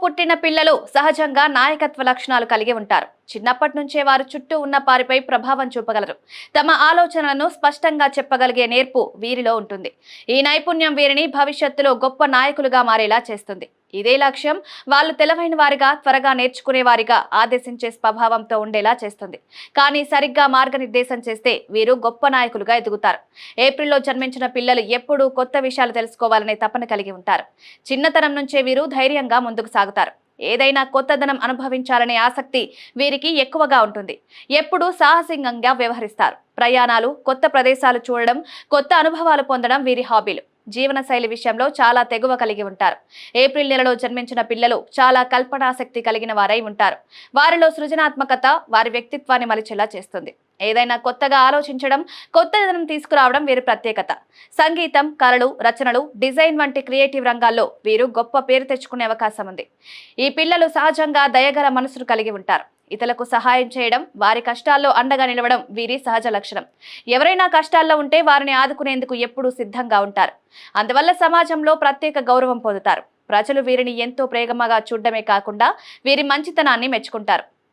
పుట్టిన పిల్లలు సహజంగా నాయకత్వ లక్షణాలు కలిగి ఉంటారు. చిన్నప్పటి నుంచే వారు చుట్టూ ఉన్న వారిపై ప్రభావం చూపగలరు. తమ ఆలోచనలను స్పష్టంగా చెప్పగలిగే నేర్పు వీరిలో ఉంటుంది. ఈ నైపుణ్యం వీరిని భవిష్యత్తులో గొప్ప నాయకులుగా మారేలా చేస్తుంది. ఇదే లక్ష్యం వాళ్ళు తెలివైన వారిగా, త్వరగా నేర్చుకునే వారిగా, ఆదేశించే స్వభావంతో ఉండేలా చేస్తుంది. కానీ సరిగ్గా మార్గనిర్దేశం చేస్తే వీరు గొప్ప నాయకులుగా ఎదుగుతారు. ఏప్రిల్లో జన్మించిన పిల్లలు ఎప్పుడూ కొత్త విషయాలు తెలుసుకోవాలనే తపన కలిగి ఉంటారు. చిన్నతనం నుంచే వీరు ధైర్యంగా ముందుకు సాగుతారు. ఏదైనా కొత్తదనం అనుభవించాలనే ఆసక్తి వీరికి ఎక్కువగా ఉంటుంది. ఎప్పుడూ సాహసింగంగా వ్యవహరిస్తారు. ప్రయాణాలు, కొత్త ప్రదేశాలు చూడడం, కొత్త అనుభవాలు పొందడం వీరి హాబీలు. జీవనశైలి విషయంలో చాలా తెగువ కలిగి ఉంటారు. ఏప్రిల్ నెలలో జన్మించిన పిల్లలు చాలా కల్పనాశక్తి కలిగిన వారై ఉంటారు. వారిలో సృజనాత్మకత వారి వ్యక్తిత్వాన్ని మలిచేలా చేస్తుంది. ఏదైనా కొత్తగా ఆలోచించడం, కొత్తదనం తీసుకురావడం వీరి ప్రత్యేకత. సంగీతం, కళలు, రచనలు, డిజైన్ వంటి క్రియేటివ్ రంగాల్లో వీరు గొప్ప పేరు తెచ్చుకునే అవకాశం ఉంది. ఈ పిల్లలు సహజంగా దయగల మనసును కలిగి ఉంటారు. ఇతరులకు సహాయం చేయడం, వారి కష్టాల్లో అండగా నిలవడం వీరి సహజ లక్షణం. ఎవరైనా కష్టాల్లో ఉంటే వారిని ఆదుకునేందుకు ఎప్పుడూ సిద్ధంగా ఉంటారు. అందువల్ల సమాజంలో ప్రత్యేక గౌరవం పొందుతారు. ప్రజలు వీరిని ఎంతో ప్రేమగా చూడడమే కాకుండా వీరి మంచితనాన్ని మెచ్చుకుంటారు.